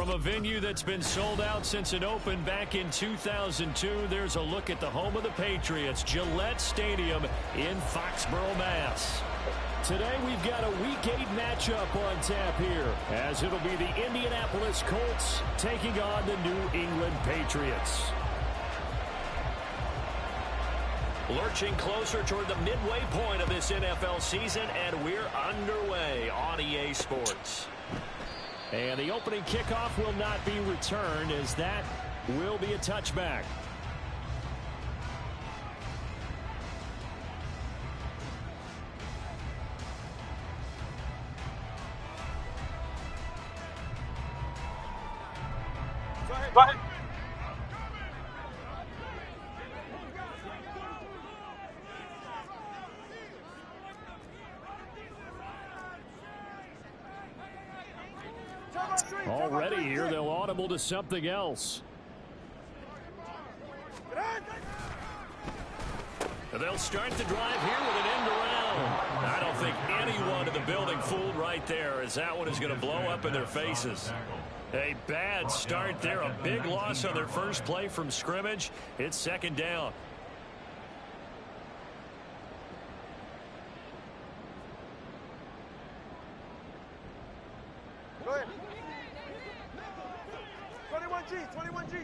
From a venue that's been sold out since it opened back in 2002, there's a look at the home of the Patriots, Gillette Stadium in Foxborough, Mass. Today we've got a Week 8 matchup on tap here, as it'll be the Indianapolis Colts taking on the New England Patriots. Lurching closer toward the midway point of this NFL season, and we're underway on EA Sports. And the opening kickoff will not be returned, as that will be a touchback. Go ahead. Already here, they'll audible to something else. They'll start the drive here with an end around. I don't think anyone in the building fooled right there, as that one is going to blow up in their faces. A bad start there, a big loss on their first play from scrimmage. It's second down. Go ahead. 21G.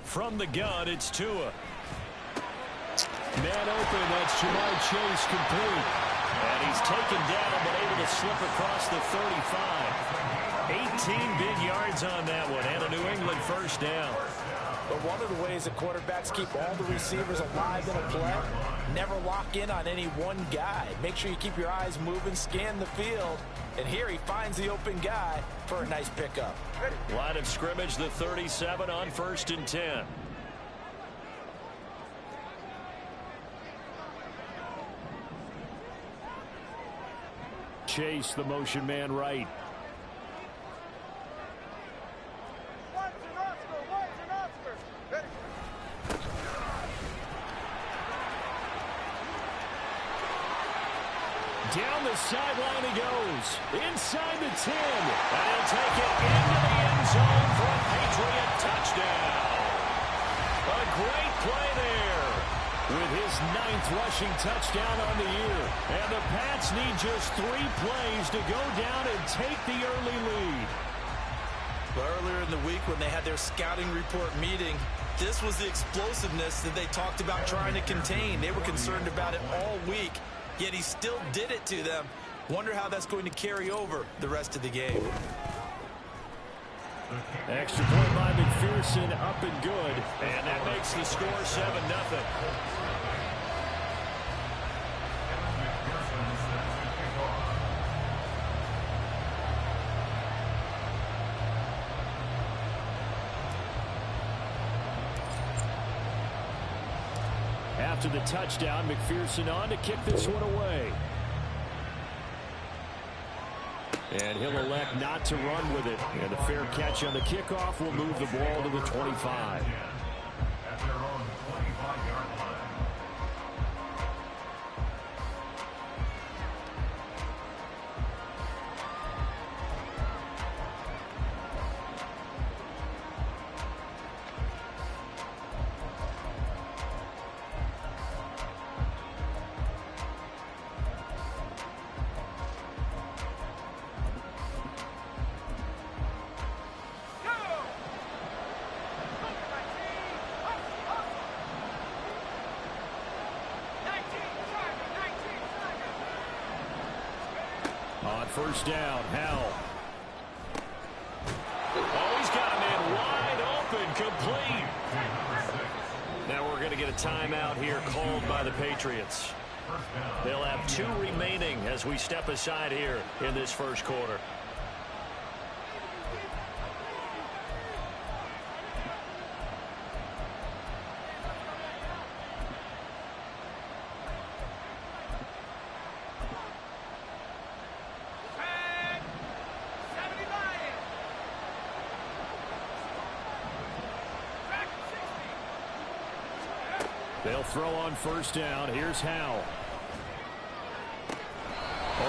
From the gun, it's Tua. Man open, that's Jamar Chase complete. And he's taken down, but able to slip across the 35. 18 big yards on that one, and a New England first down. But one of the ways that quarterbacks keep all the receivers alive in a play, never lock in on any one guy. Make sure you keep your eyes moving, scan the field. And here he finds the open guy for a nice pickup. Line of scrimmage, the 37 on 1st and 10. Chase, the motion man right. Down the sideline he goes. Inside the 10. And he'll take it into the end zone for a Patriot touchdown. A great play there, with his 9th rushing touchdown on the year. And the Pats need just 3 plays to go down and take the early lead. But earlier in the week, when they had their scouting report meeting, this was the explosiveness that they talked about trying to contain. They were concerned about it all week. Yet he still did it to them. Wonder how that's going to carry over the rest of the game. Extra point by McPherson, up and good. And that makes the score 7-0. After the touchdown, McPherson on to kick this one away. And he'll elect not to run with it. And the fair catch on the kickoff will move the ball to the 25. On first down, Howell. Oh, he's got a man wide open, complete. Now we're going to get a timeout here called by the Patriots. They'll have 2 remaining as we step aside here in this first quarter. They'll throw on first down. Here's Howell.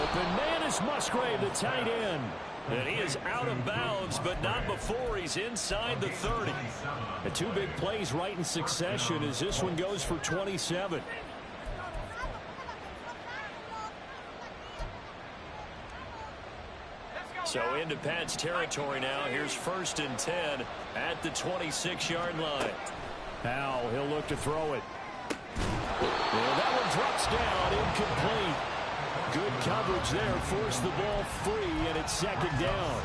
Open man is Musgrave, the tight end. And he is out of bounds, but not before he's inside the 30. The two big plays right in succession as this one goes for 27. So into Pat's territory now. Here's 1st and 10 at the 26-yard line. Powell, he'll look to throw it. Well, that one drops down, incomplete. Good coverage there, forced the ball free, and it's 2nd down.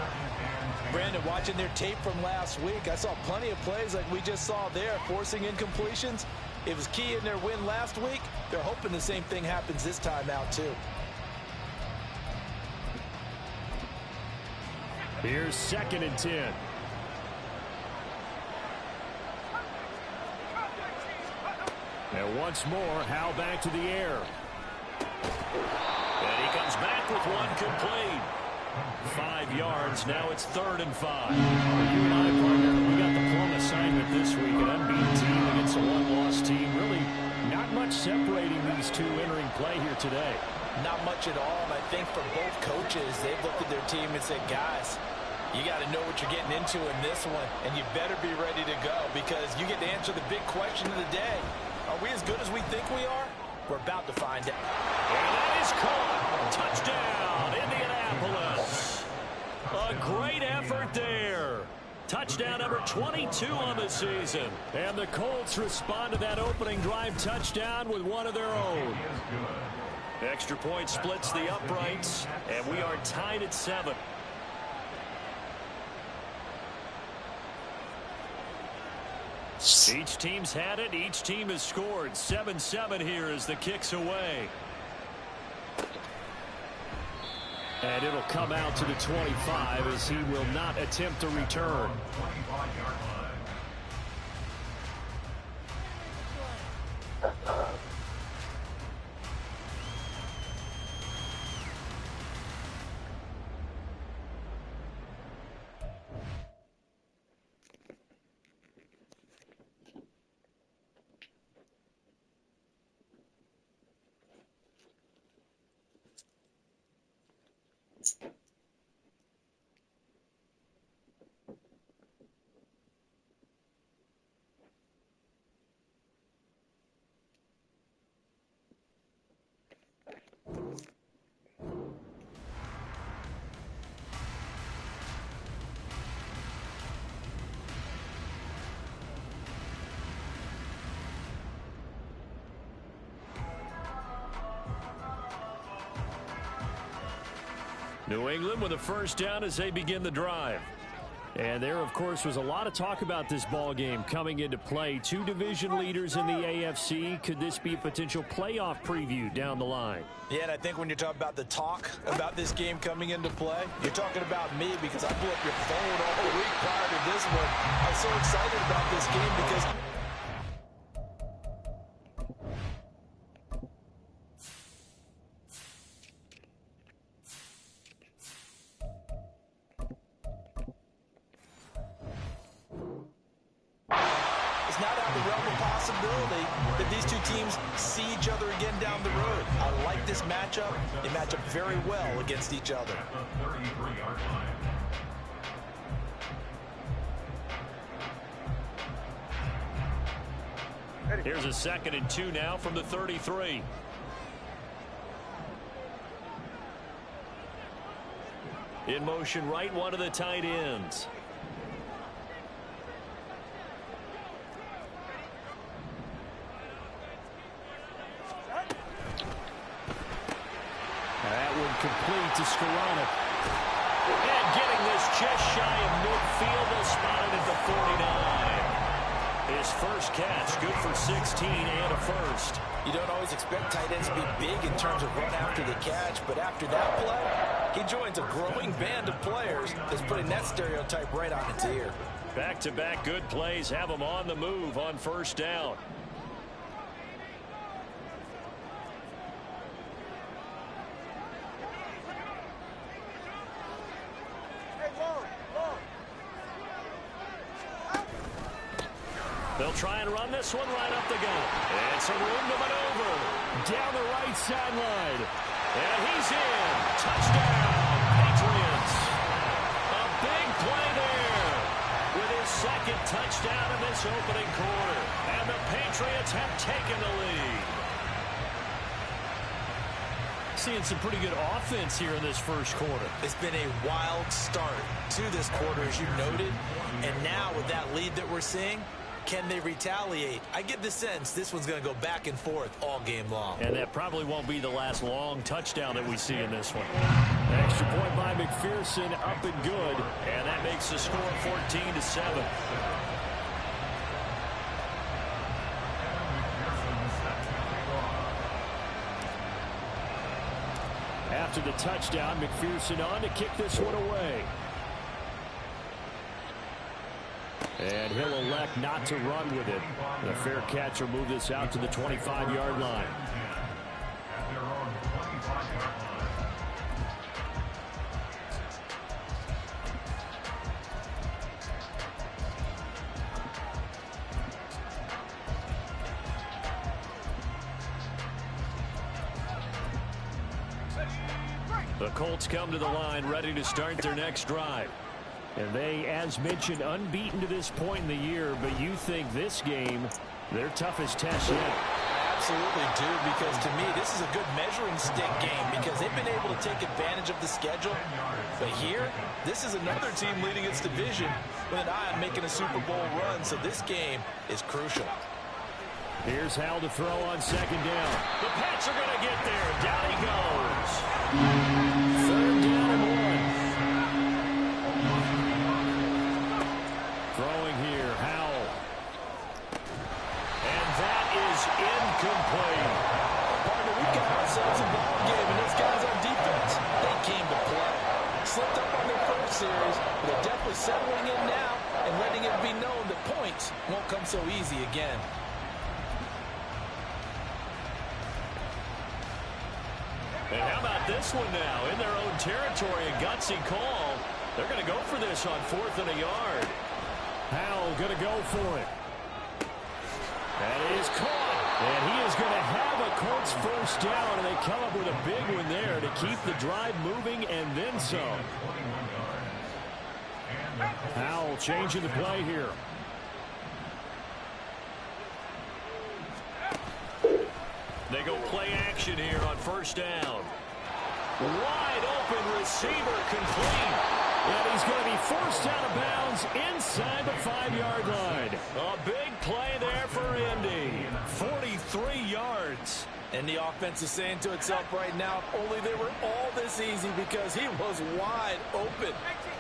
Brandon, watching their tape from last week, I saw plenty of plays like we just saw there, forcing incompletions. It was key in their win last week. They're hoping the same thing happens this time out, too. Here's 2nd and 10. And once more, Howe back to the air. And he comes back with one complete. 5 yards. Now it's 3rd and 5. You and I, partner, we got the plum assignment this week. An unbeaten team against a one-loss team. Really not much separating these two entering play here today. Not much at all, and I think for both coaches, they've looked at their team and said, guys, you got to know what you're getting into in this one, and you better be ready to go because you get to answer the big question of the day. Are we as good as we think we are? We're about to find out. And that is caught. Touchdown, Indianapolis. A great effort there. Touchdown number 22 on the season. And the Colts respond to that opening drive touchdown with one of their own. Extra point splits the uprights, and we are tied at 7. Each team's had it. Each team has scored. 7-7 here as the kick's away. And it'll come out to the 25 as he will not attempt to return. New England with a first down as they begin the drive. And there, of course, was a lot of talk about this ball game coming into play. Two division leaders in the AFC. Could this be a potential playoff preview down the line? Yeah, and I think when you're talking about the talk about this game coming into play, you're talking about me because I blew up your phone all week prior to this one. I'm so excited about this game because that these two teams see each other again down the road. I like this matchup. They match up very well against each other. Here's a 2nd and 2 now from the 33. In motion right, one of the tight ends. That one complete to Skoranek. And getting this just shy of midfield, they'll spot it at the 49. His first catch, good for 16 and a first. You don't always expect tight ends to be big in terms of run after the catch, but after that play, he joins a growing band of players that's putting that stereotype right on its ear. Back-to-back good plays have him on the move on first down. They'll try and run this one right up the gut. And some room to maneuver down the right sideline. And he's in. Touchdown, Patriots. A big play there with his second touchdown in this opening quarter. And the Patriots have taken the lead. Seeing some pretty good offense here in this first quarter. It's been a wild start to this quarter, as you noted. And now with that lead that we're seeing, can they retaliate? I get the sense this one's going to go back and forth all game long. And that probably won't be the last long touchdown that we see in this one. Extra point by McPherson, up and good. And that makes the score 14-7. After the touchdown, McPherson on to kick this one away. And he'll elect not to run with it. The fair catch will move this out to the 25-yard line. The Colts come to the line ready to start their next drive. And they, as mentioned, unbeaten to this point in the year, but you think this game, their toughest test yet. I absolutely do, because to me, this is a good measuring stick game because they've been able to take advantage of the schedule. But here, this is another team leading its division with an eye on making a Super Bowl run, so this game is crucial. Here's Hal to throw on second down. The Pats are going to get there. Down he goes. Third down and 1. Throwing here, Howell. And that is incomplete. Partner, we got ourselves a ball game, and those guys on defense, they came to play. Slipped up on their first series, but they're definitely settling in now and letting it be known that points won't come so easy again. And how about this one now? In their own territory, a gutsy call. They're going to go for this on 4th and a yard. Howell going to go for it. That is caught. And he is going to have a Colts first down, and they come up with a big one there to keep the drive moving and then some. Howell changing the play here. They go play action here on first down. Wide open receiver complete. And he's going to be forced out of bounds inside the 5-yard line. A big play there for Indy. 43 yards. And the offense is saying to itself right now, only they were all this easy because he was wide open.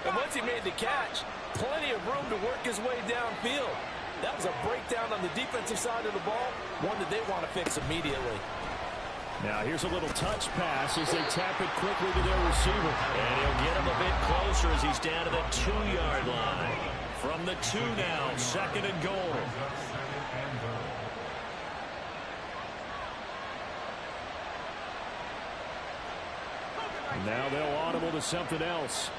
And once he made the catch, plenty of room to work his way downfield. That was a breakdown on the defensive side of the ball, one that they want to fix immediately. Now here's a little touch pass as they tap it quickly to their receiver. And he'll get him a bit closer as he's down to the 2-yard line. From the 2 now, 2nd and goal. Now they'll audible to something else.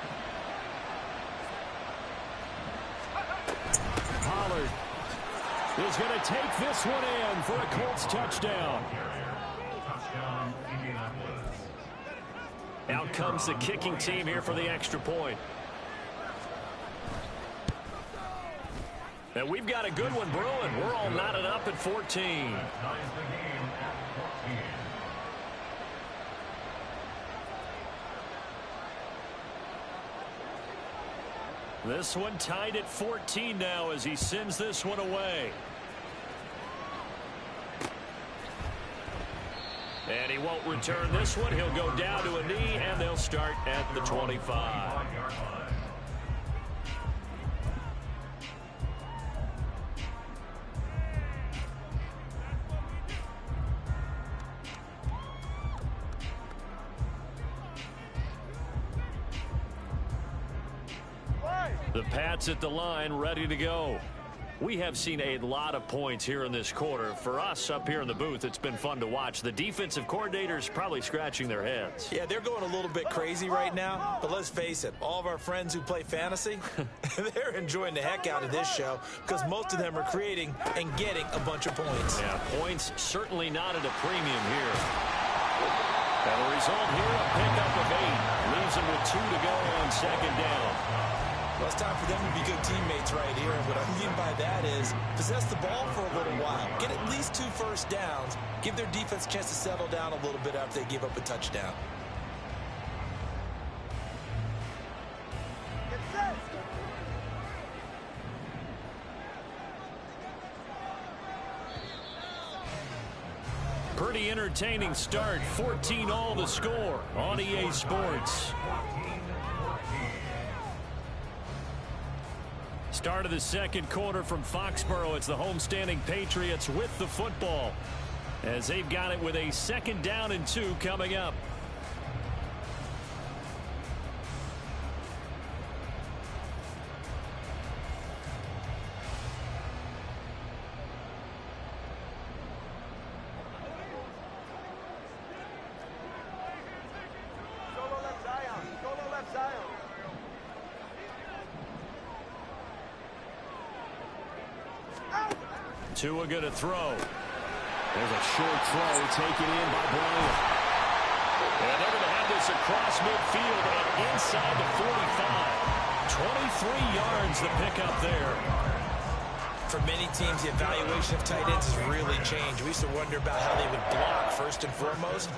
Pollard is going to take this one in for a Colts touchdown. Out comes the kicking team here for the extra point. And we've got a good one brewing. We're all knotted up at 14. This one tied at 14 now as he sends this one away. And he won't return this one. He'll go down to a knee, and they'll start at the 25. The Pats at the line, ready to go. We have seen a lot of points here in this quarter. For us up here in the booth, it's been fun to watch. The defensive coordinators probably scratching their heads. Yeah, they're going a little bit crazy right now. But let's face it, all of our friends who play fantasy, they're enjoying the heck out of this show because most of them are creating and getting a bunch of points. Yeah, points certainly not at a premium here. And the result here, a pickup of 8. Leaves them with 2 to go on second down. Well, it's time for them to be good teammates right here. And what I mean by that is possess the ball for a little while. Get at least 2 first downs. Give their defense a chance to settle down a little bit after they give up a touchdown. Pretty entertaining start. 14-all the score on EA Sports. Start of the second quarter from Foxborough. It's the homestanding Patriots with the football as they've got it with a 2nd down and 2 coming up. Tua going to throw. There's a short throw taken in by Bryant. And they're going to have this across midfield and inside the 45. 23 yards the pickup there. For many teams, the evaluation of tight ends has really changed. We used to wonder about how they would block first and foremost.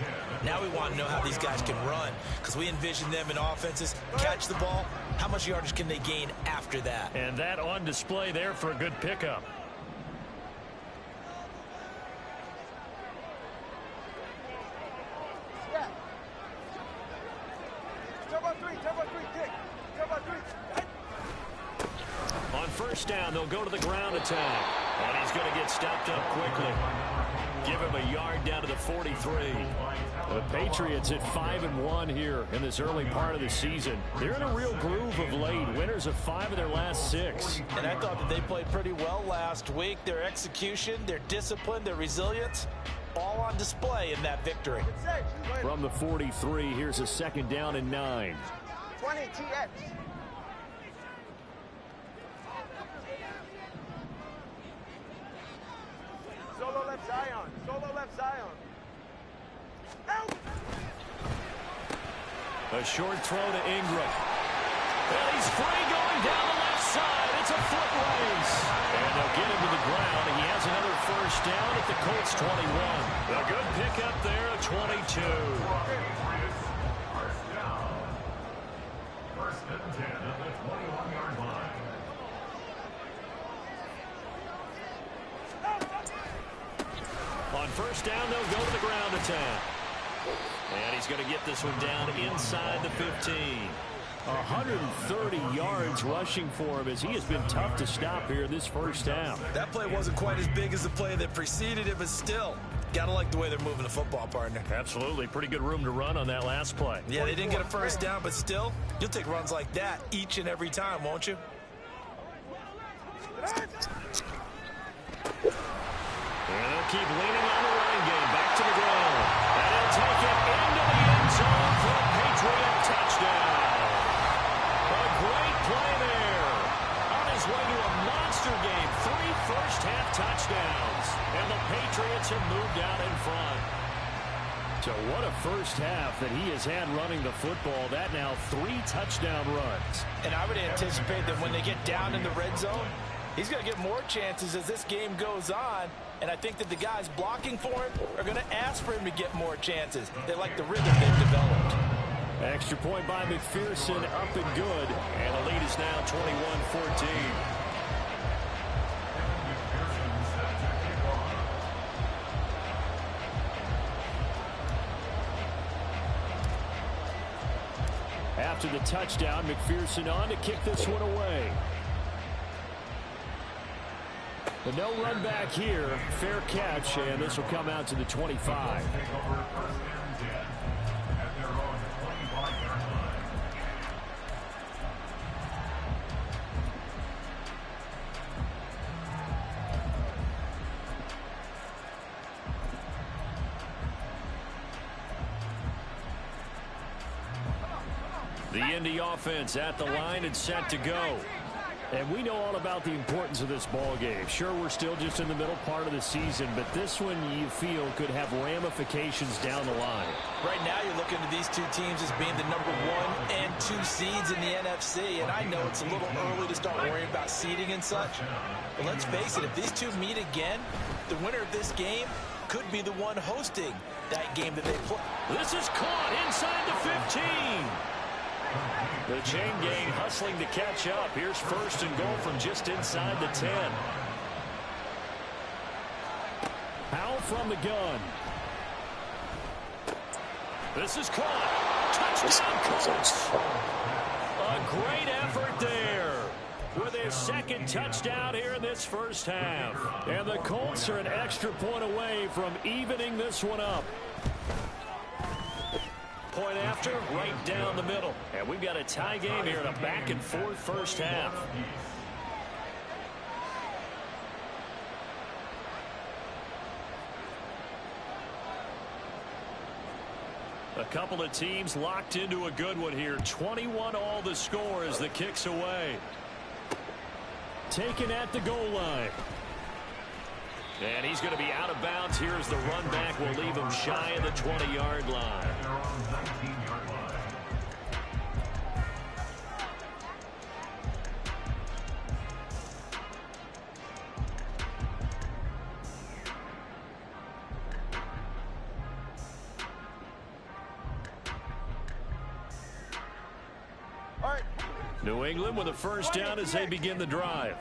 Now we want to know how these guys can run because we envision them in offenses, catch the ball. How much yardage can they gain after that? And that on display there for a good pickup. First down, they'll go to the ground attack. And he's going to get stepped up quickly. Give him a yard down to the 43. The Patriots at 5-1 here in this early part of the season. They're in a real groove of late. Winners of 5 of their last 6. And I thought that they played pretty well last week. Their execution, their discipline, their resilience, all on display in that victory. From the 43, here's a 2nd down and 9. 20 TX. Solo left Zion. Solo left Zion. Out. A short throw to Ingram. And he's free going down the left side. It's a foot race. And they'll get him to the ground. And he has another first down at the Colts 21. A good pickup there at 22. First and 10 at the 21-yard line. On first down, they'll go to the ground attack. And he's going to get this one down inside the 15. 130 yards rushing for him as he has been tough to stop here this first half. That play wasn't quite as big as the play that preceded it, but still, got to like the way they're moving the football, partner. Absolutely. Pretty good room to run on that last play. Yeah, they didn't get a first down, but still, you'll take runs like that each and every time, won't you? And they'll keep leaning on the running game. Back to the ground. And he'll take it into the end zone for a Patriot touchdown. A great play there. On his way to a monster game. 3 first-half touchdowns. And the Patriots have moved out in front. So what a first half that he has had running the football. That now 3 touchdown runs. And I would anticipate that when they get down in the red zone, he's going to get more chances as this game goes on. And I think that the guys blocking for him are going to ask for him to get more chances. They like the rhythm they've developed. Extra point by McPherson, up and good. And the lead is now 21-14. After the touchdown, McPherson on to kick this one away. The no run back here, fair catch, and this will come out to the 25. The Indy offense at the line and set to go. And we know all about the importance of this ball game. Sure, we're still just in the middle part of the season, but this one you feel could have ramifications down the line. Right now you're looking at these two teams as being the number 1 and 2 seeds in the NFC, and I know it's a little early to start worrying about seeding and such, but let's face it, if these two meet again, the winner of this game could be the one hosting that game that they play. This is caught inside the 15. The chain gang hustling to catch up. Here's first and goal from just inside the 10. Powell from the gun. This is caught. Touchdown, Colts. A great effort there with his second touchdown here in this first half. And the Colts are an extra point away from evening this one up. Point after, right down the middle. And we've got a tie game here in a back-and-forth first half. A couple of teams locked into a good one here. 21 all the score as the kick's away. Taken at the goal line. And he's going to be out of bounds. Here's the run back. We'll leave him shy of the 20-yard line. New England with a first down as they begin the drive.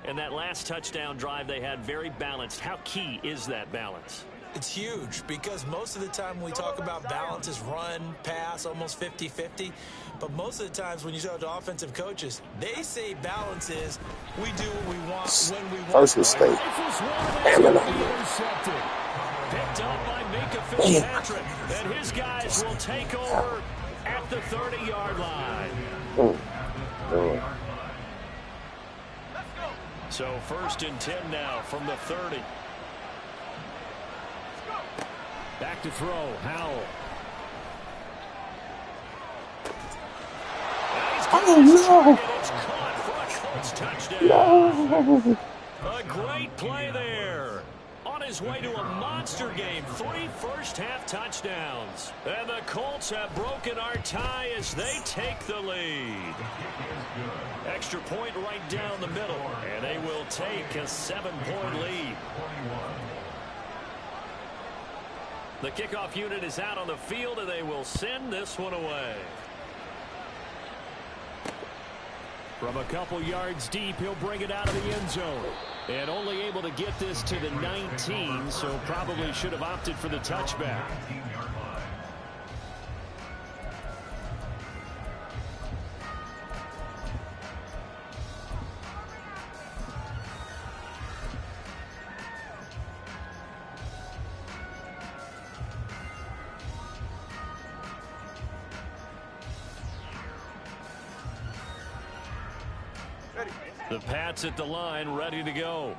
And that last touchdown drive they had very balanced. How key is that balance? It's huge because most of the time when we talk about balance is run, pass, almost 50-50. But most of the times when you talk to offensive coaches, they say balance is we do what we want when we want. First mistake. Picked up by Minka Fitzpatrick. And his guys will take over at the 30-yard line. So first and 10 now from the 30. Back to throw, Howell. It's caught for a Colts touchdown. A great play there. On his way to a monster game. 3 first-half touchdowns. And the Colts have broken our tie as they take the lead. Extra point right down the middle. And they will take a 7-point lead. The kickoff unit is out on the field, and they will send this one away. From a couple yards deep, he'll bring it out of the end zone. And only able to get this to the 19, so probably should have opted for the touchback. The Pats at the line, ready to go.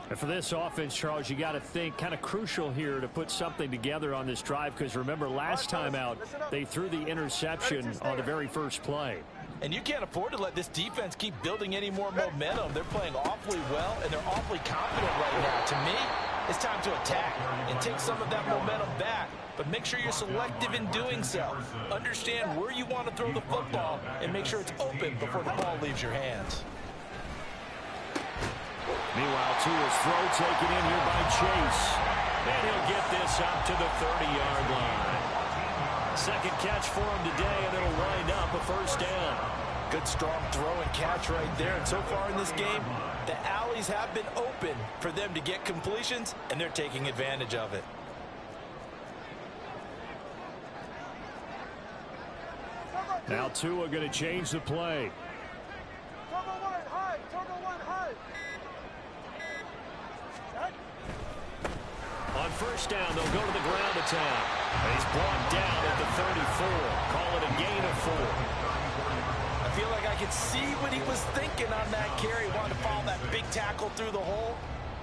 And for this offense, Charles, you got to think kind of crucial here to put something together on this drive, because remember last time out they threw the interception on the very first play. And you can't afford to let this defense keep building any more momentum. They're playing awfully well, and they're awfully confident right now. To me, it's time to attack and take some of that momentum back. But make sure you're selective in doing so. Understand where you want to throw the football and make sure it's open before the ball leaves your hands. Meanwhile, Tua's throw taken in here by Chase. And he'll get this up to the 30-yard line. Second catch for him today, and it'll wind up a first down. Good strong throw and catch right there. And so far in this game, the alleys have been open for them to get completions, and they're taking advantage of it. Now Tua going to change the play. On first down, they'll go to the ground attack. And he's brought down at the 34. Call it a gain of 4. I feel like I could see what he was thinking on that carry. Wanted to follow that big tackle through the hole.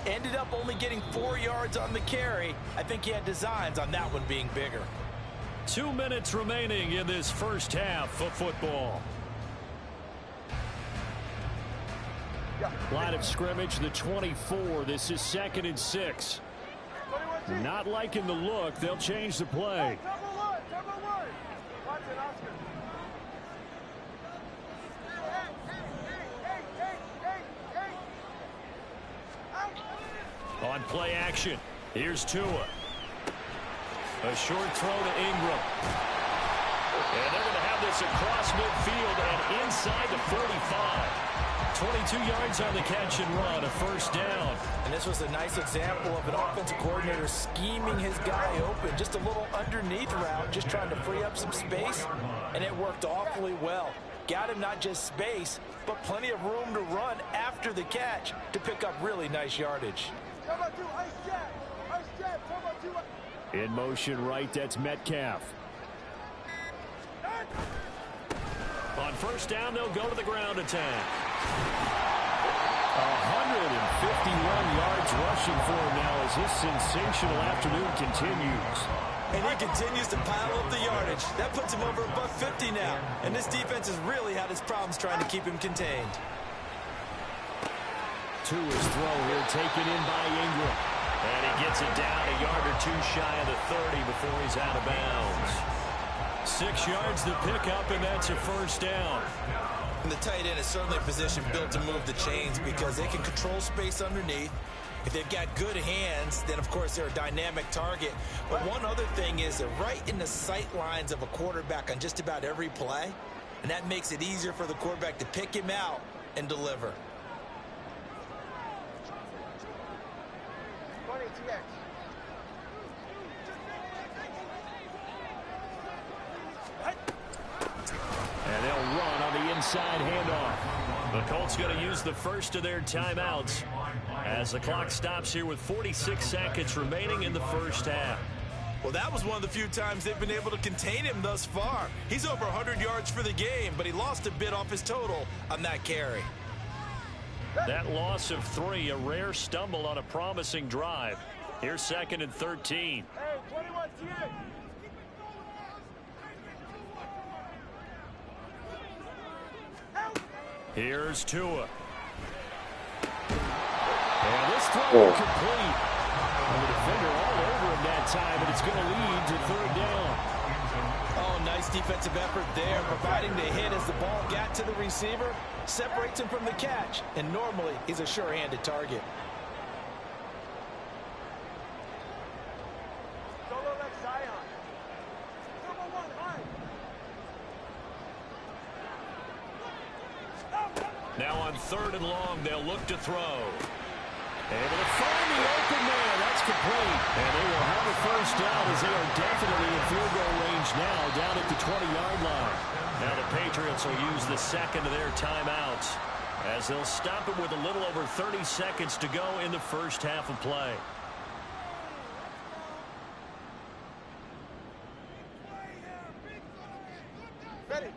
Ended up only getting 4 yards on the carry. I think he had designs on that one being bigger. 2 minutes remaining in this first half of football. Line of scrimmage, the 24. This is 2nd and 6. Not liking the look. They'll change the play. On play action, here's Tua. A short throw to Ingram. And they're going to have this across midfield and inside the 45. 22 yards on the catch and run, a first down. And this was a nice example of an offensive coordinator scheming his guy open. Just a little underneath route, just trying to free up some space, and it worked awfully well. Got him not just space, but plenty of room to run after the catch to pick up really nice yardage. In motion right, that's Metcalf. On first down, they'll go to the ground attack. 151 yards rushing for him now as his sensational afternoon continues. And he continues to pile up the yardage. That puts him over above 50 now. And this defense has really had its problems trying to keep him contained. Tua's throw here taken in by Ingram. And he gets it down a yard or two shy of the 30 before he's out of bounds. 6 yards to pick up, and that's a first down. And the tight end is certainly a position built to move the chains because they can control space underneath. If they've got good hands, then, of course, they're a dynamic target. But one other thing is they're right in the sight lines of a quarterback on just about every play, and that makes it easier for the quarterback to pick him out and deliver. And they'll run on the inside handoff. The Colts going to use the first of their timeouts as the clock stops here with 46 seconds remaining in the first half. Well, that was one of the few times they've been able to contain him thus far. He's over 100 yards for the game, but he lost a bit off his total on that carry. That loss of 3, a rare stumble on a promising drive. Here's 2nd and 13. Here's Tua. And this throw incomplete. And the defender all over him that time, but it's going to lead to 3rd down. Oh, nice defensive effort there, providing the hit as the ball got to the receiver, separates him from the catch, and normally he's a sure-handed target. Now on 3rd and long, they'll look to throw. Able to find the open man. That's complete. And they will have a first down as they are definitely in field goal range now down at the 20-yard line. Now the Patriots will use the second of their timeouts as they'll stop it with a little over 30 seconds to go in the first half of play. Ready.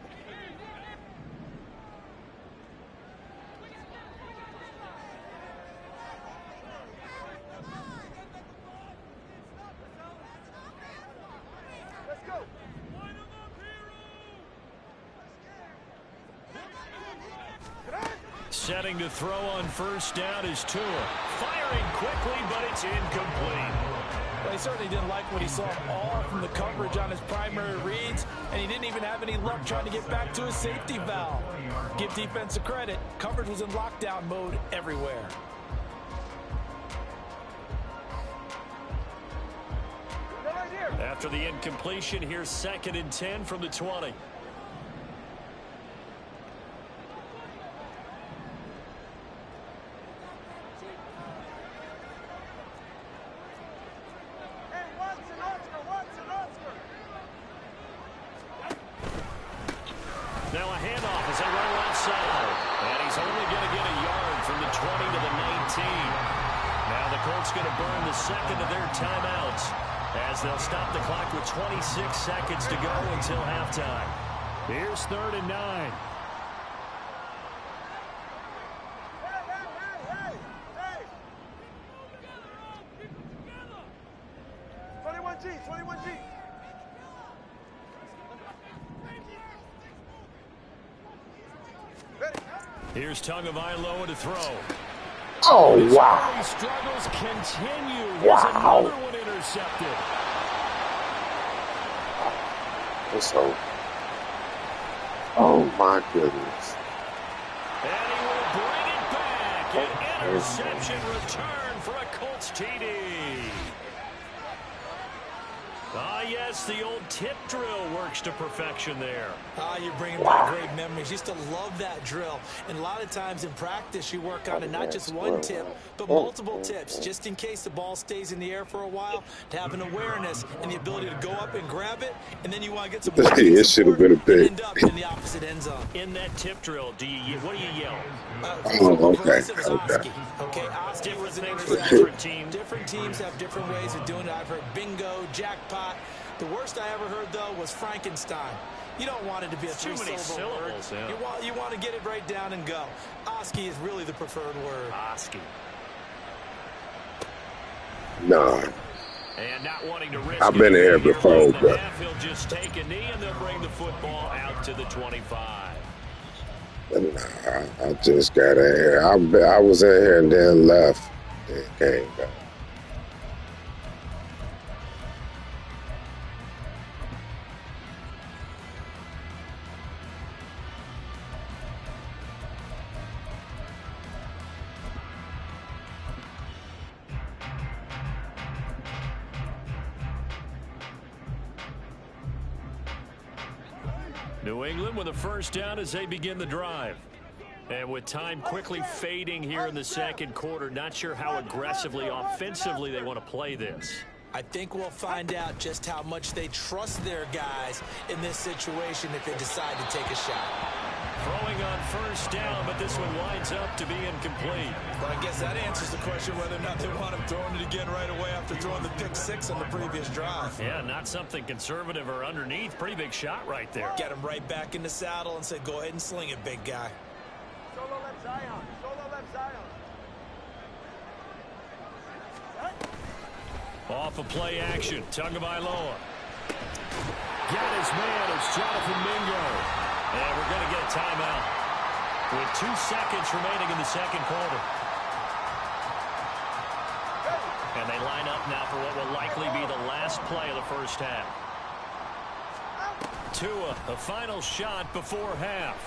Setting to throw on first down is Tua. Firing quickly, but it's incomplete. Well, he certainly didn't like what he saw all from the coverage on his primary reads, and he didn't even have any luck trying to get back to his safety valve. Give defense a credit. Coverage was in lockdown mode everywhere. After the incompletion, here's 2nd and 10 from the 20. Now a handoff as they run left side. And he's only going to get a yard from the 20 to the 19. Now the Colts going to burn the second of their timeouts as they'll stop the clock with 26 seconds to go until halftime. Here's 3rd and 9. Here's Tagovailoa to throw. Oh, His wow. early struggles continue. Here's Wow. another one intercepted. So, oh, my goodness. And he will bring it back. An interception return for a Colts TD. Ah, yes, the old tip drill works to perfection there. Ah, you're bringing back great memories. Used to love that drill. And a lot of times in practice, you work on it, not just one tip, but multiple tips, just in case the ball stays in the air for a while, to have an awareness and the ability to go up and grab it, and then you want to get some It should have been a and pick. end up in the opposite end zone. In that tip drill, what do you yell? Oh, okay. Okay, Oski was an Different Different teams have different ways of doing it. I've heard bingo, jackpot. The worst I ever heard, though, was Frankenstein. You don't want it to be a three-syllable word. Yeah. You want to get it right down and go. Oski is really the preferred word. Oski. Nah. And not wanting to risk I've been here before, but he'll just take a knee and they'll bring the football out to the 25. nah, I just got in here. I was in here and then left. Then came back. New England with a first down as they begin the drive. And with time quickly fading here in the second quarter, not sure how aggressively, offensively they want to play this. I think we'll find out just how much they trust their guys in this situation if they decide to take a shot. Throwing on first down, but this one winds up to be incomplete. Well, I guess that answers the question whether or not they want him throwing it again right away after throwing the pick six on the previous drive. Yeah, not something conservative or underneath. Pretty big shot right there. Get him right back in the saddle and say, go ahead and sling it, big guy. Solo left Zion. Solo left Zion. Off of play action. Tagovailoa. Got his man. It's Jonathan Mingo. And we're going to get a timeout with 2 seconds remaining in the second quarter. And they line up now for what will likely be the last play of the first half. Tua, the final shot before half.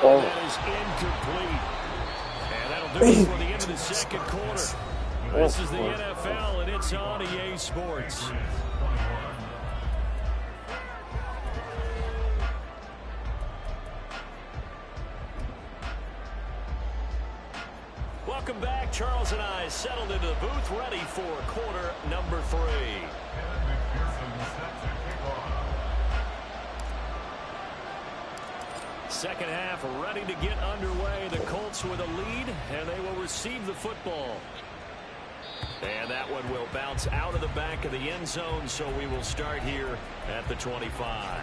Oh, that is incomplete. And that'll do it for the end of the second quarter. This is the NFL, and it's on EA Sports. Welcome back. Charles and I settled into the booth, ready for quarter number 3. Second half ready to get underway. The Colts with a lead, and they will receive the football. And that one will bounce out of the back of the end zone, so we will start here at the 25.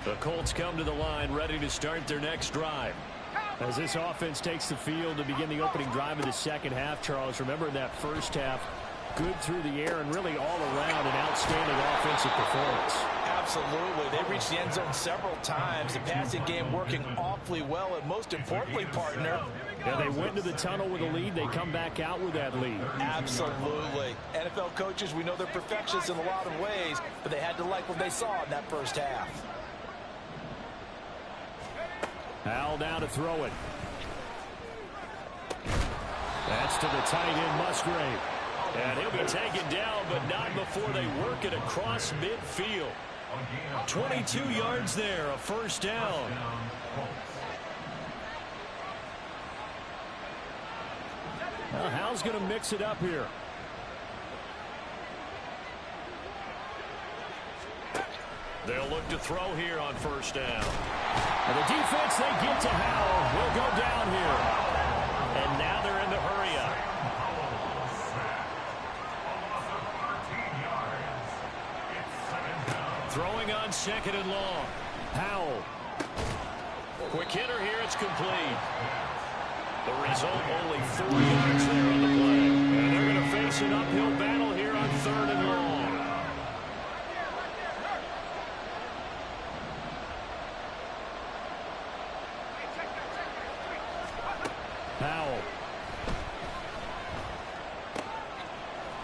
The Colts come to the line, ready to start their next drive. As this offense takes the field to begin the opening drive of the second half, Charles, remember in that first half, good through the air and really all around an outstanding offensive performance. Absolutely. They reached the end zone several times. The passing game working awfully well, and most importantly, partner, yeah, they went into the tunnel with a lead. They come back out with that lead. Absolutely. NFL coaches, we know they're perfectionists in a lot of ways, but they had to like what they saw in that first half. Howell down to throw it. That's to the tight end, Musgrave. And he'll be taken down, but not before they work it across midfield. 22 yards there, a first down. Well, Howell's going to mix it up here. They'll look to throw here on first down. And the defense, they get to Howell. Will go down here. And now they're in the hurry up. Throwing on second and long. Howell. Quick hitter here. It's complete. The result, only 4 yards there on the play. And they're going to face an uphill battle here on 3rd and long. Powell.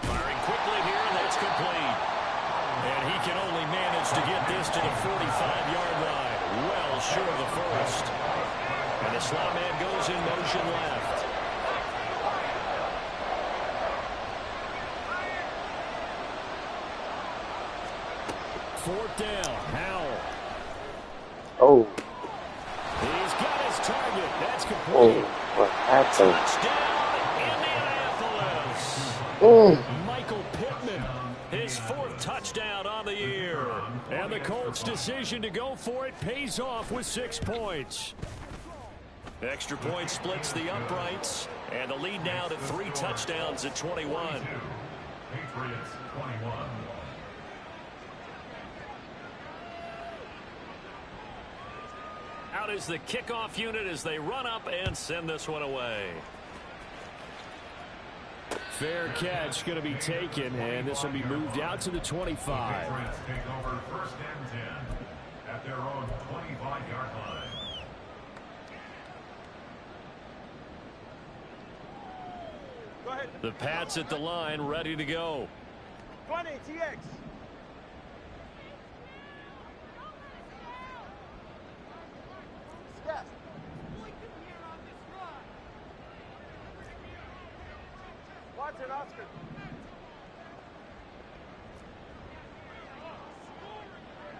Firing quickly here, and that's complete. And he can only manage to get this to the 45-yard line. Well short of the first. And the slot man goes in motion left. Fourth down, Howell. Oh. He's got his target. That's complete. Oh, what happened? Touchdown, Indianapolis. Michael Pittman, his 4th touchdown on the year. And the Colts' decision to go for it pays off with 6 points. Extra point splits the uprights, and the lead now to 3 touchdowns at 21. Patriots 21. Out is the kickoff unit as they run up and send this one away. Fair catch going to be taken, and this will be moved out to the 25. Patriots take over 1st and 10 at their own 25-yard line. Go ahead. The Pats at the line, ready to go. 20, TX. Yes. Watson, Oscar.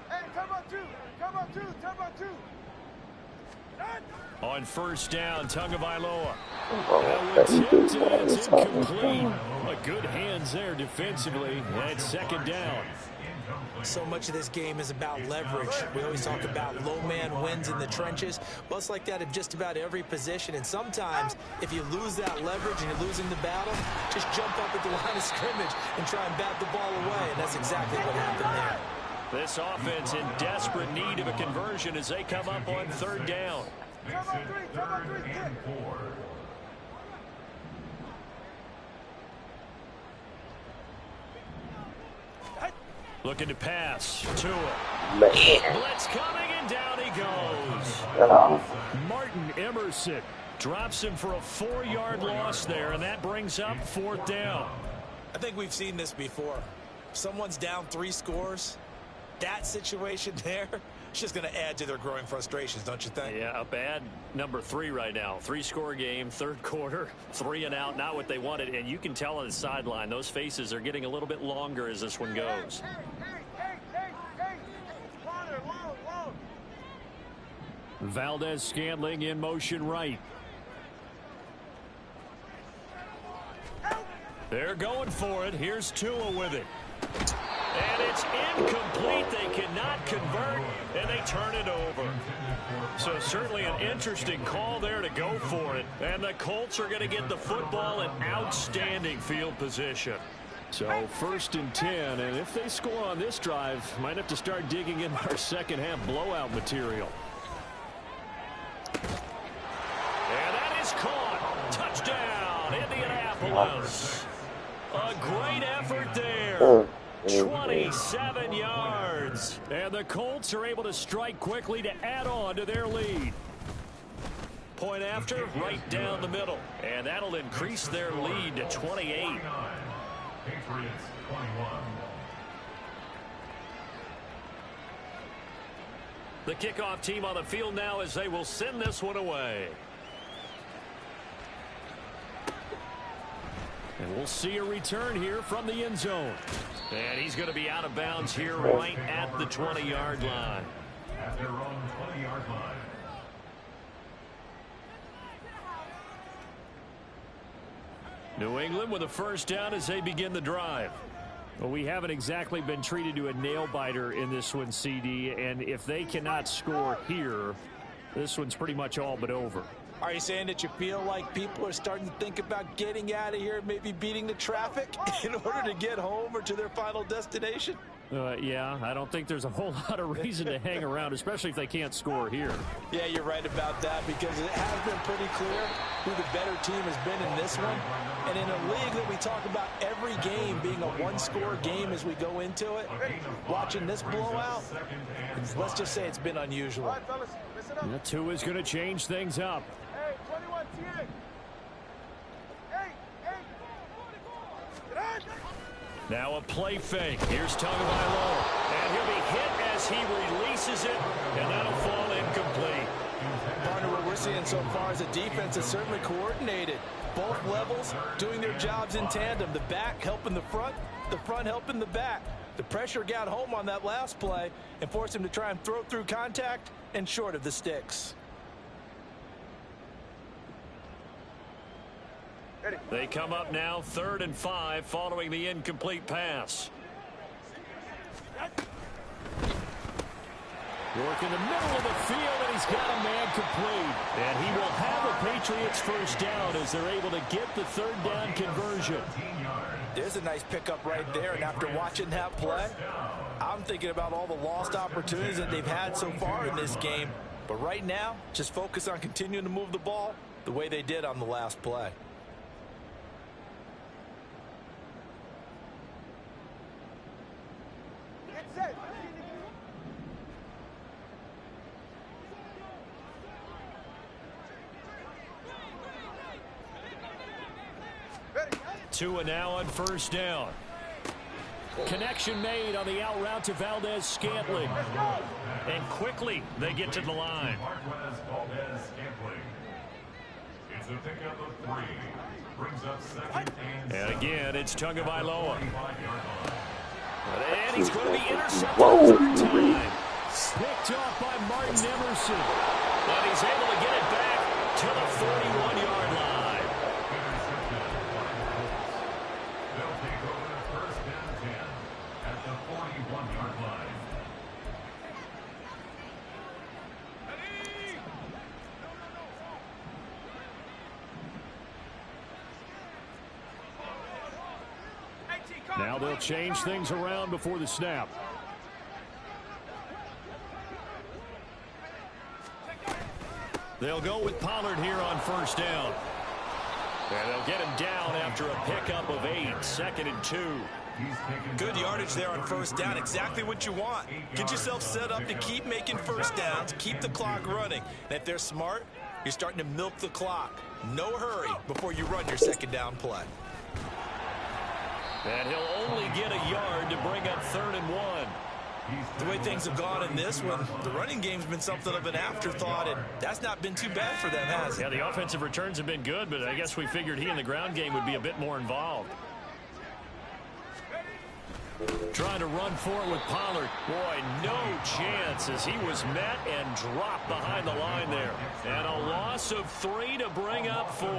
Hey, turbo 2. Turbo 2. Turbo 2. On 1st down, Tagovailoa. Oh, That was tipped, and it's incomplete. But good hands there defensively. And 2nd down. So much of this game is about leverage. We always talk about low man wins in the trenches. Well, it's like that in just about every position. And sometimes, if you lose that leverage and you're losing the battle, just jump up at the line of scrimmage and try and bat the ball away. And that's exactly what happened there. This offense in desperate need of a conversion as they come up on 3rd down. Turbo 3. Turbo 3. Kick. Looking to pass. Tua. man. Blitz coming, and down he goes. Oh, Martin Emerson drops him for a 4-yard loss there, and that brings up 4th down. I think we've seen this before. Someone's down 3 scores. That situation there, it's just going to add to their growing frustrations, don't you think? Yeah, a bad number 3 right now. 3-score game, 3rd quarter, 3 and out, not what they wanted. And you can tell on the sideline, those faces are getting a little bit longer as this one goes. Hey. Corner, long. Valdez-Scantling in motion right. They're going for it. Here's Tua with it. And it's incomplete. They cannot convert, and they turn it over. So certainly an interesting call there to go for it. And the Colts are going to get the football in outstanding field position. So 1st and 10, and if they score on this drive, might have to start digging in our second-half blowout material. And that is caught. Touchdown, Indianapolis. A great effort there. 27 yards. And the Colts are able to strike quickly to add on to their lead. Point after, right down the middle. And that'll increase their lead to 28. Patriots 21. The kickoff team on the field now as they will send this one away. And we'll see a return here from the end zone. And he's going to be out of bounds here right at the 20-yard line. At their own 20-yard line. New England with a 1st down as they begin the drive. Well, we haven't exactly been treated to a nail-biter in this one, CD. And if they cannot score here, this one's pretty much all but over. Are you saying that you feel like people are starting to think about getting out of here, maybe beating the traffic in order to get home or to their final destination? Yeah, I don't think there's a whole lot of reason to hang around, especially if they can't score here. Yeah, you're right about that, because it has been pretty clear who the better team has been in this one. And in a league that we talk about every game being a one-score game as we go into it, watching this blowout, let's just say it's been unusual. All right, fellas, listen up. That two is going to change things up. Hey, 21, TA. Hey, hey. Get on. Now a play fake. Here's Tagovailoa. And he'll be hit as he releases it, and that'll fall incomplete. Partner, what we're seeing so far is a defense that's certainly coordinated. Both levels doing their jobs in tandem. The back helping the front helping the back. The pressure got home on that last play and forced him to try and throw through contact and short of the sticks. They come up now 3rd and 5 following the incomplete pass. Work in the middle of the field, and he's got a man complete. And he will have a Patriots first down as they're able to get the 3rd down conversion. There's a nice pickup right there, and after watching that play, I'm thinking about all the lost opportunities that they've had so far in this game. But right now, just focus on continuing to move the ball the way they did on the last play. Get set. Tua now on 1st down. Connection made on the out route to Valdez-Scantling. And quickly they get to the line. It's a pickup of 3. Brings up 2nd And again, it's Tagovailoa. And he's going to be intercepted Whoa. the 3rd time. Picked off by Martin Emerson. And he's able to get it back to the 41-yard line. They'll take over 1st and 10 at the 41-yard line. Now they'll change things around before the snap. They'll go with Pollard here on 1st down. And they'll get him down after a pickup of 8, 2nd and 2. Good yardage there on 1st down. Exactly what you want. Get yourself set up to keep making 1st downs, keep the clock running. And if they're smart, you're starting to milk the clock. No hurry before you run your 2nd down play. And he'll only get a yard to bring up 3rd and 1. The way things have gone in this one, the running game's been something of an afterthought, and that's not been too bad for them, has it? Yeah, the offensive returns have been good, but I guess we figured he in the ground game would be a bit more involved. Trying to run for it with Pollard. Boy, no chance as he was met and dropped behind the line there. And a loss of 3 to bring up 4.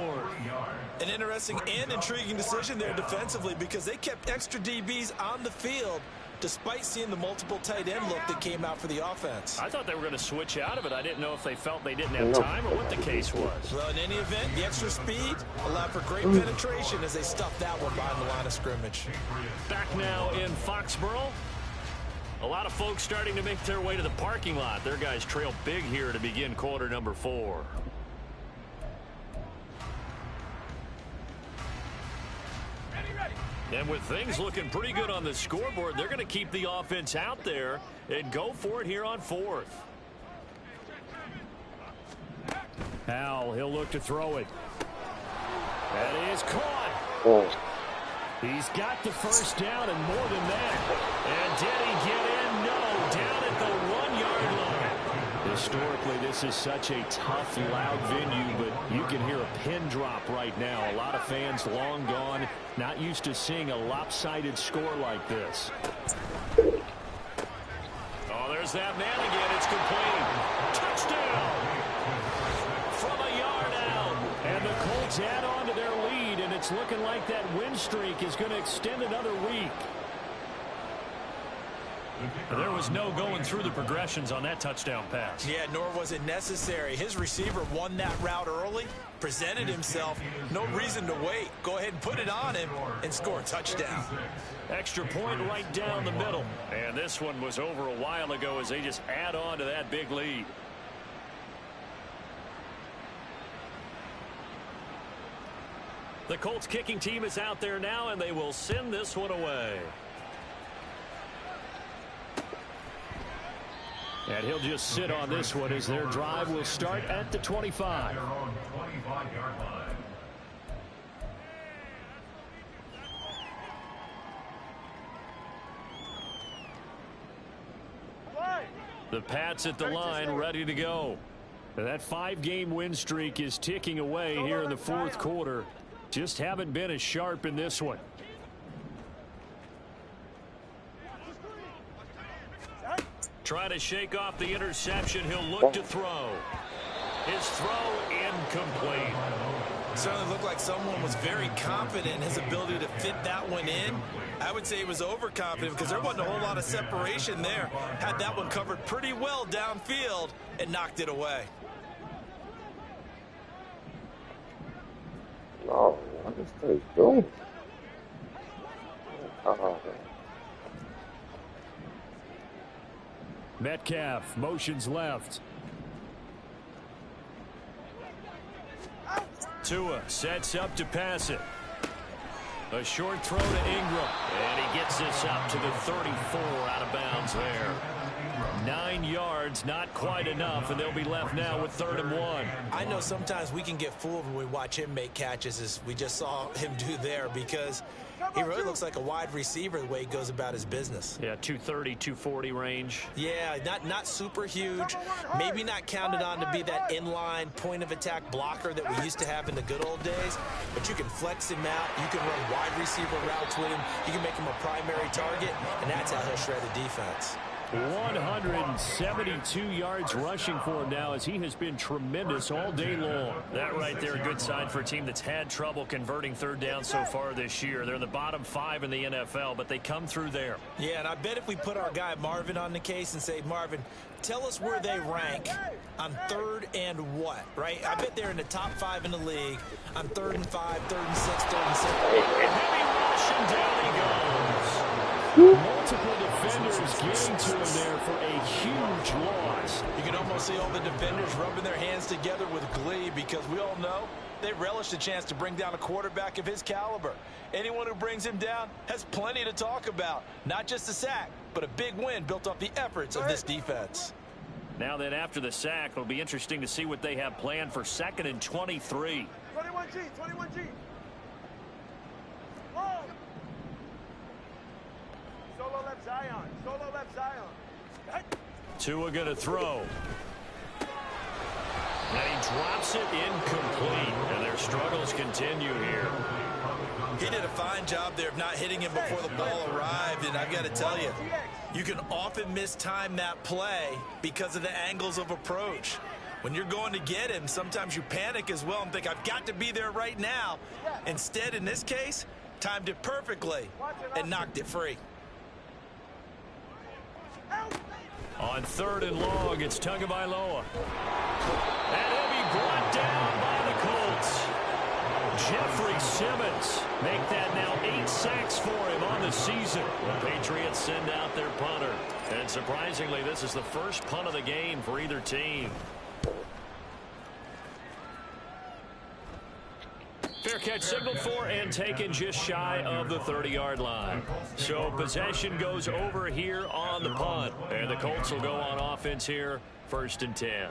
An interesting and intriguing decision there defensively because they kept extra DBs on the field despite seeing the multiple tight end look that came out for the offense. I thought they were going to switch out of it. I didn't know if they felt they didn't have time or what the case was. Well, in any event, the extra speed allowed for great penetration as they stuffed that one behind the line of scrimmage. Back now in Foxborough. A lot of folks starting to make their way to the parking lot. Their guys trail big here to begin quarter number 4. And with things looking pretty good on the scoreboard, they're going to keep the offense out there and go for it here on 4th. Howell, he'll look to throw it. That is caught. Oh. He's got the 1st down and more than that. And did he get in? No, down at the 1-yard line. Historically, this is such a tough, loud venue, but you can hear a pin drop right now. A lot of fans long gone, not used to seeing a lopsided score like this. Oh, there's that man again. It's complete. Touchdown! From a yard out. And the Colts add on to their lead, and it's looking like that win streak is going to extend another week. There was no going through the progressions on that touchdown pass. Yeah, nor was it necessary. His receiver won that route early, presented himself. No reason to wait. Go ahead and put it on him and score a touchdown. Extra point right down the middle. And this one was over a while ago as they just add on to that big lead. The Colts kicking team is out there now, and they will send this one away. And he'll just sit on this one as their drive will start at the 25. Their own 25-yard line. The Pats at the line, ready to go. That 5-game win streak is ticking away here in the fourth quarter. Just haven't been as sharp in this one. Try to shake off the interception. He'll look to throw. His throw incomplete. Certainly looked like someone was very confident in his ability to fit that one in. I would say he was overconfident because there wasn't a whole lot of separation there. Had that one covered pretty well downfield and knocked it away. Oh, what is this doing? Oh, Metcalf motions left. Tua sets up to pass it. A short throw to Ingram. And he gets this up to the 34 out of bounds there. 9 yards, not quite enough, and they'll be left now with 3rd and 1. I know sometimes we can get fooled when we watch him make catches, as we just saw him do there, because he really looks like a wide receiver the way he goes about his business. Yeah, 230, 240 range. Yeah, not super huge. Maybe not counted on to be that inline point-of-attack blocker that we used to have in the good old days, but you can flex him out. You can run wide receiver routes with him. You can make him a primary target, and that's how he'll shred a defense. 172 yards rushing for him now, as he has been tremendous all day long. That right there, a good sign for a team that's had trouble converting 3rd down so far this year. They're in the bottom 5 in the NFL, but they come through there. Yeah, and I bet if we put our guy Marvin on the case and say, Marvin, tell us where they rank on 3rd and what, right? I bet they're in the top 5 in the league on 3rd and 5, 3rd and 6, 3rd and 7. Heavy rush, and down he goes. Multiple defenders getting to him there for a huge loss. You can almost see all the defenders rubbing their hands together with glee, because we all know they relish the chance to bring down a quarterback of his caliber. Anyone who brings him down has plenty to talk about. Not just a sack, but a big win built off the efforts of this defense. Now then, after the sack, it'll be interesting to see what they have planned for 2nd and 23. 21G, 21G. Solo left Zion. Solo left Zion. Tua gonna throw. And he drops it incomplete. And their struggles continue here. He did a fine job there of not hitting him before the ball arrived. And I've got to tell you, you can often mistime that play because of the angles of approach. When you're going to get him, sometimes you panic as well and think, I've got to be there right now. Instead, in this case, timed it perfectly and knocked it free. On 3rd and long, it's Tagovailoa. And he'll be brought down by the Colts. Jeffrey Simmons make that now 8 sacks for him on the season. The Patriots send out their punter. And surprisingly, this is the first punt of the game for either team. Fair catch signaled for and taken just shy of the 30-yard line. So possession goes over here on the punt. And the Colts will go on offense here, 1st and 10.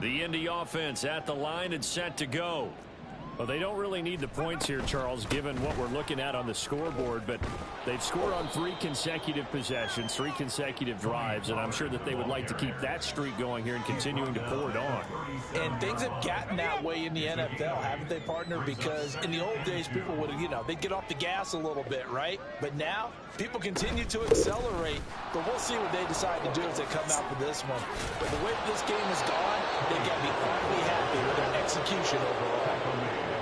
The Indy offense at the line and set to go. Well, they don't really need the points here, Charles, given what we're looking at on the scoreboard, but they've scored on 3 consecutive possessions, 3 consecutive drives, and I'm sure that they would like to keep that streak going here and continuing to pour it on. And things have gotten that way in the NFL, haven't they, partner? Because in the old days, people would, they'd get off the gas a little bit, right? But now, people continue to accelerate, but we'll see what they decide to do as they come out for this one. But the way this game has gone, they've got to be awfully happy with their execution overall.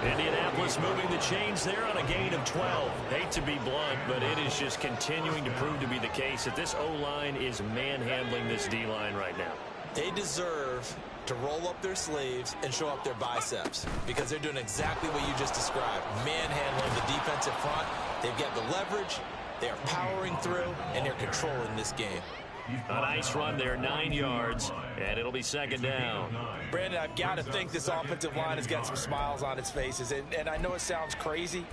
Indianapolis moving the chains there on a gain of 12. Hate to be blunt, but it is just continuing to prove to be the case that this O-line is manhandling this D-line right now. They deserve to roll up their sleeves and show up their biceps, because they're doing exactly what you just described, manhandling the defensive front. They've got the leverage, they're powering through, and they're controlling this game. A nice run there, 9 yards, and it'll be second down. Brandon, I've got to think this offensive line has got some smiles on its faces. And I know it sounds crazy,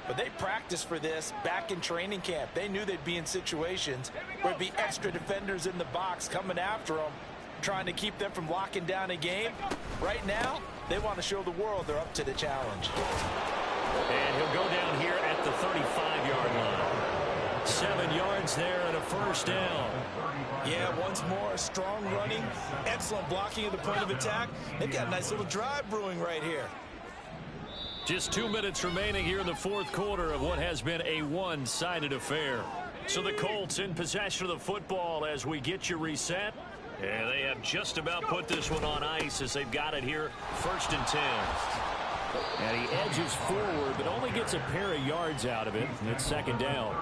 but they practiced for this back in training camp. They knew they'd be in situations where there'd be extra defenders in the box coming after them, trying to keep them from locking down a game. Right now, they want to show the world they're up to the challenge. And he'll go down here at the 35-yard line. 7 yards there and a first down. Yeah, once more, strong running, excellent blocking at the point of attack. They've got a nice little drive brewing right here. Just 2 minutes remaining here in the fourth quarter of what has been a one-sided affair. So the Colts in possession of the football as we get you reset. And they have just about put this one on ice as they've got it here, 1st and 10. And he edges forward, but only gets a pair of yards out of it. And it's second down.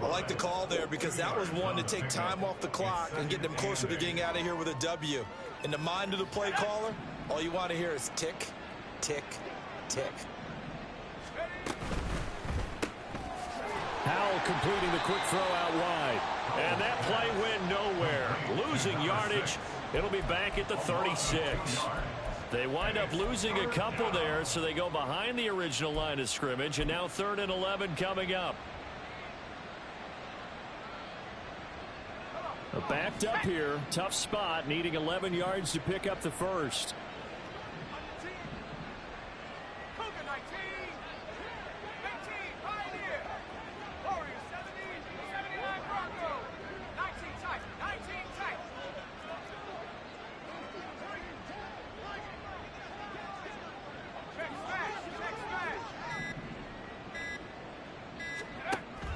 I like the call there because that was one to take time off the clock and get them closer to getting out of here with a W. In the mind of the play caller, all you want to hear is tick, tick, tick. Howell completing the quick throw out wide. And that play went nowhere. Losing yardage. It'll be back at the 36. They wind up losing a couple there, so they go behind the original line of scrimmage, and now 3rd and 11 coming up. Backed up here. Tough spot, needing 11 yards to pick up the first.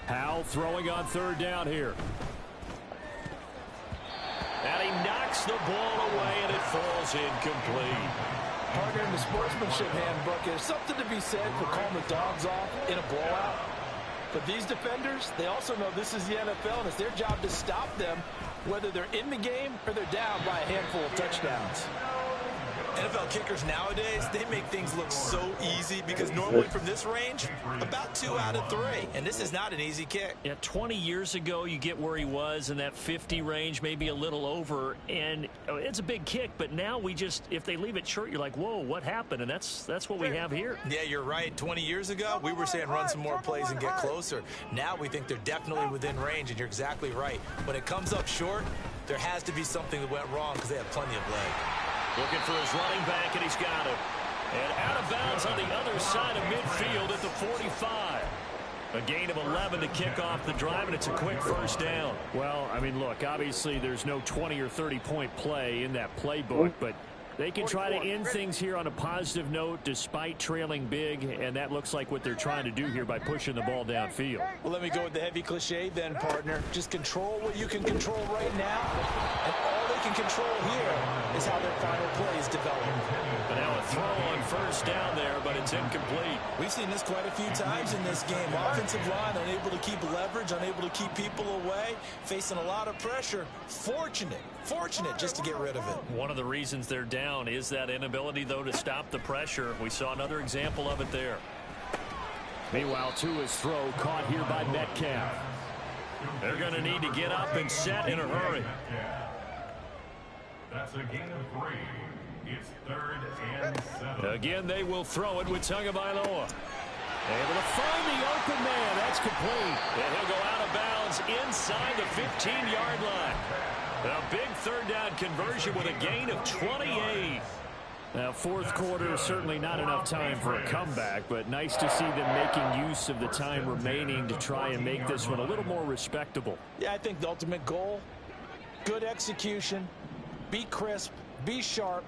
Howell throwing on 3rd down here. And he knocks the ball away, and it falls incomplete. Partner, in the sportsmanship handbook, there's something to be said for calling the dogs off in a blowout. But these defenders, they also know this is the NFL, and it's their job to stop them, whether they're in the game or they're down by a handful of touchdowns. NFL kickers nowadays, they make things look so easy because normally from this range, about 2 out of 3. And this is not an easy kick. Yeah, 20 years ago, you get where he was in that 50 range, maybe a little over. And it's a big kick, but now we just, if they leave it short, you're like, whoa, what happened? And that's what we have here. Yeah, you're right. 20 years ago, we were saying run some more plays and get closer. Now we think they're definitely within range, and you're exactly right. When it comes up short, there has to be something that went wrong because they have plenty of leg. Looking for his running back, and he's got it. And out of bounds on the other side of midfield at the 45. A gain of 11 to kick off the drive, and it's a quick first down. Well, I mean, look, obviously there's no 20 or 30-point play in that playbook, but they can try to end things here on a positive note despite trailing big, and that looks like what they're trying to do here by pushing the ball downfield. Well, let me go with the heavy cliche then, partner. Just control what you can control right now, and all they can control here is how their final plays develop. But now a throw on 1st down there, but it's incomplete. We've seen this quite a few times in this game. Offensive line unable to keep leverage, unable to keep people away, facing a lot of pressure. Fortunate just to get rid of it. One of the reasons they're down is that inability, though, to stop the pressure. We saw another example of it there. Meanwhile, to his throw, caught here by Metcalf. They're going to need to get up and set in a hurry. That's a gain of 3. It's 3rd and 7. Again, they will throw it with Tagovailoa. Able to find the open man. That's complete. And he'll go out of bounds inside the 15-yard line. A big 3rd down conversion with a gain of 28. Now, fourth quarter, certainly not enough time for a comeback, but nice to see them making use of the time remaining to try and make this one a little more respectable. Yeah, I think the ultimate goal, good execution, be crisp, be sharp,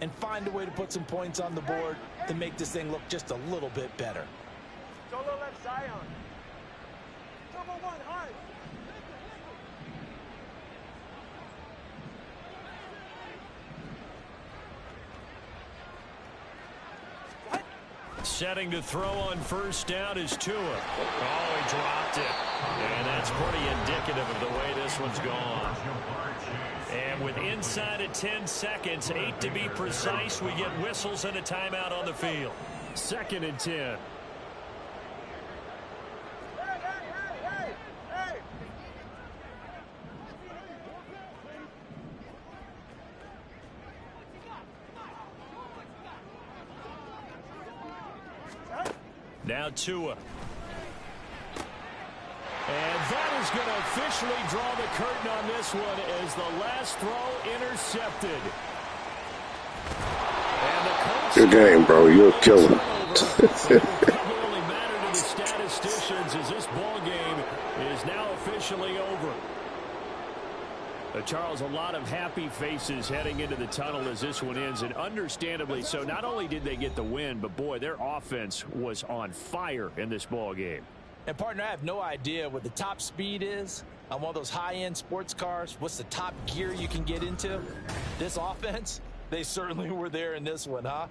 and find a way to put some points on the board to make this thing look just a little bit better. Solo left Zion. Double one, hard. Setting to throw on 1st down is Tua. Oh, he dropped it. And that's pretty indicative of the way this one's gone. And with inside of 10 seconds, 8 to be precise, we get whistles and a timeout on the field. 2nd and 10. Now Tua. And that is going to officially draw the curtain on this one as the last throw intercepted. And the Colts. Good game, bro. You're a killer. It will probably only matter to the statisticians as this ball game is now officially over. Charles, a lot of happy faces heading into the tunnel as this one ends, and understandably so. Not only did they get the win, but boy, their offense was on fire in this ball game. And partner, I have no idea what the top speed is on one of those high-end sports cars. What's the top gear you can get into? This offense, they certainly were there in this one, huh?